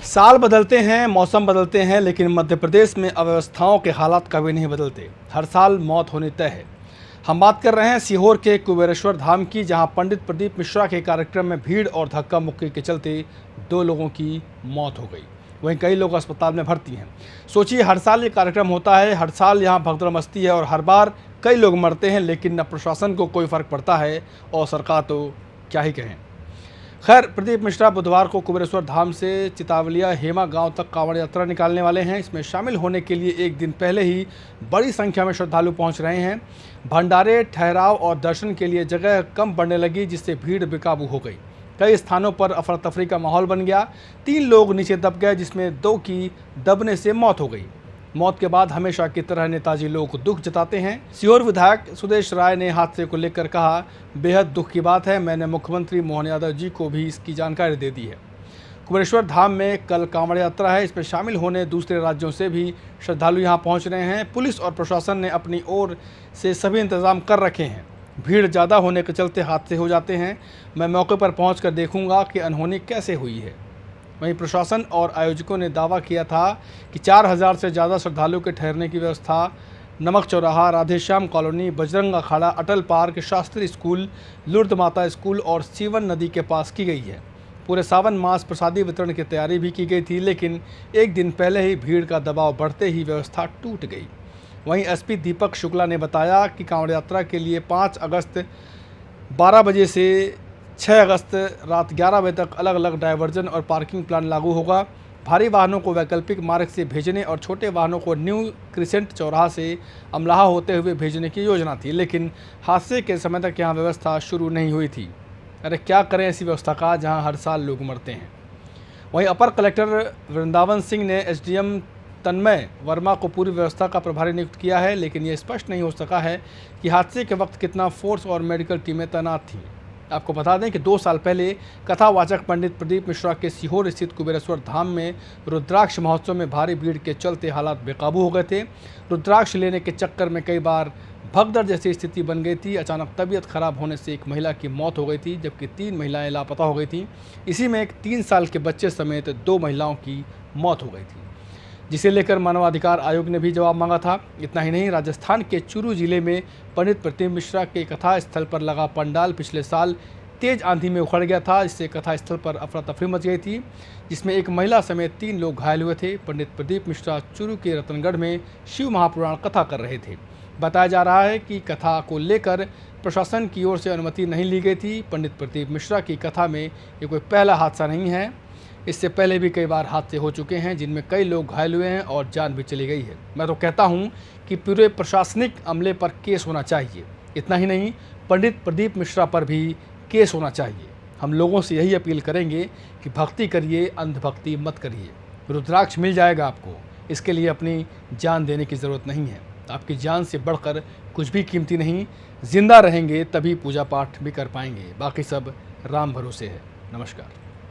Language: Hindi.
साल बदलते हैं, मौसम बदलते हैं, लेकिन मध्य प्रदेश में अव्यवस्थाओं के हालात कभी नहीं बदलते। हर साल मौत होनी तय है। हम बात कर रहे हैं सीहोर के कुबेरेश्वर धाम की, जहां पंडित प्रदीप मिश्रा के कार्यक्रम में भीड़ और धक्का मुक्की के चलते 2 लोगों की मौत हो गई। वहीं कई लोग अस्पताल में भर्ती हैं। सोचिए, हर साल ये कार्यक्रम होता है, हर साल यहाँ भगदड़ मस्ती है और हर बार कई लोग मरते हैं, लेकिन न प्रशासन को कोई फ़र्क पड़ता है और सरकार तो क्या ही कहें। खैर, प्रदीप मिश्रा बुधवार को कुबेरेश्वर धाम से चितावलिया हेमा गांव तक कांवड़ यात्रा निकालने वाले हैं। इसमें शामिल होने के लिए एक दिन पहले ही बड़ी संख्या में श्रद्धालु पहुंच रहे हैं। भंडारे, ठहराव और दर्शन के लिए जगह कम पड़ने लगी, जिससे भीड़ बेकाबू हो गई। कई स्थानों पर अफरा तफरी का माहौल बन गया। 3 लोग नीचे दब गए, जिसमें 2 की दबने से मौत हो गई। मौत के बाद हमेशा की तरह नेताजी लोग दुख जताते हैं। सीहोर विधायक सुदेश राय ने हादसे को लेकर कहा, बेहद दुख की बात है। मैंने मुख्यमंत्री मोहन यादव जी को भी इसकी जानकारी दे दी है। कुबेरेश्वर धाम में कल कांवड़ यात्रा है। इसमें शामिल होने दूसरे राज्यों से भी श्रद्धालु यहां पहुंच रहे हैं। पुलिस और प्रशासन ने अपनी ओर से सभी इंतजाम कर रखे हैं। भीड़ ज़्यादा होने के चलते हादसे हो जाते हैं। मैं मौके पर पहुँच देखूँगा कि अनहोनी कैसे हुई है। वहीं प्रशासन और आयोजकों ने दावा किया था कि 4000 से ज़्यादा श्रद्धालुओं के ठहरने की व्यवस्था नमक चौराहा, राधेश्याम कॉलोनी, बजरंग अखाड़ा, अटल पार्क, शास्त्री स्कूल, लुर्द माता स्कूल और सीवन नदी के पास की गई है। पूरे सावन मास प्रसादी वितरण की तैयारी भी की गई थी, लेकिन एक दिन पहले ही भीड़ का दबाव बढ़ते ही व्यवस्था टूट गई। वहीं एसपी दीपक शुक्ला ने बताया कि कांवड़ यात्रा के लिए 5 अगस्त 12 बजे से 6 अगस्त रात 11 बजे तक अलग अलग डायवर्जन और पार्किंग प्लान लागू होगा। भारी वाहनों को वैकल्पिक मार्ग से भेजने और छोटे वाहनों को न्यू क्रिसेंट चौराहा से अमलाहा होते हुए भेजने की योजना थी, लेकिन हादसे के समय तक यहां व्यवस्था शुरू नहीं हुई थी। अरे क्या करें ऐसी व्यवस्था का जहां हर साल लोग मरते हैं। वहीं अपर कलेक्टर वृंदावन सिंह ने एसडीएम तन्मय वर्मा को पूरी व्यवस्था का प्रभारी नियुक्त किया है, लेकिन ये स्पष्ट नहीं हो सका है कि हादसे के वक्त कितना फोर्स और मेडिकल टीमें तैनात थीं। आपको बता दें कि 2 साल पहले कथावाचक पंडित प्रदीप मिश्रा के सीहोर स्थित कुबेरेश्वर धाम में रुद्राक्ष महोत्सव में भारी भीड़ के चलते हालात बेकाबू हो गए थे। रुद्राक्ष लेने के चक्कर में कई बार भगदड़ जैसी स्थिति बन गई थी। अचानक तबीयत खराब होने से एक महिला की मौत हो गई थी, जबकि 3 महिलाएं लापता हो गई थीं। इसी में एक 3 साल के बच्चे समेत 2 महिलाओं की मौत हो गई थी, जिसे लेकर मानवाधिकार आयोग ने भी जवाब मांगा था। इतना ही नहीं, राजस्थान के चुरू जिले में पंडित प्रदीप मिश्रा के कथा स्थल पर लगा पंडाल पिछले साल तेज आंधी में उखड़ गया था, जिससे कथा स्थल पर अफरा तफरी मच गई थी, जिसमें एक महिला समेत 3 लोग घायल हुए थे। पंडित प्रदीप मिश्रा चुरू के रतनगढ़ में शिव महापुराण कथा कर रहे थे। बताया जा रहा है कि कथा को लेकर प्रशासन की ओर से अनुमति नहीं ली गई थी। पंडित प्रदीप मिश्रा की कथा में ये कोई पहला हादसा नहीं है। इससे पहले भी कई बार हादसे हो चुके हैं, जिनमें कई लोग घायल हुए हैं और जान भी चली गई है। मैं तो कहता हूं कि पूरे प्रशासनिक अमले पर केस होना चाहिए। इतना ही नहीं, पंडित प्रदीप मिश्रा पर भी केस होना चाहिए। हम लोगों से यही अपील करेंगे कि भक्ति करिए, अंधभक्ति मत करिए। रुद्राक्ष मिल जाएगा आपको, इसके लिए अपनी जान देने की ज़रूरत नहीं है। आपकी जान से बढ़कर कुछ भी कीमती नहीं। जिंदा रहेंगे तभी पूजा पाठ भी कर पाएंगे, बाकी सब राम भरोसे है। नमस्कार।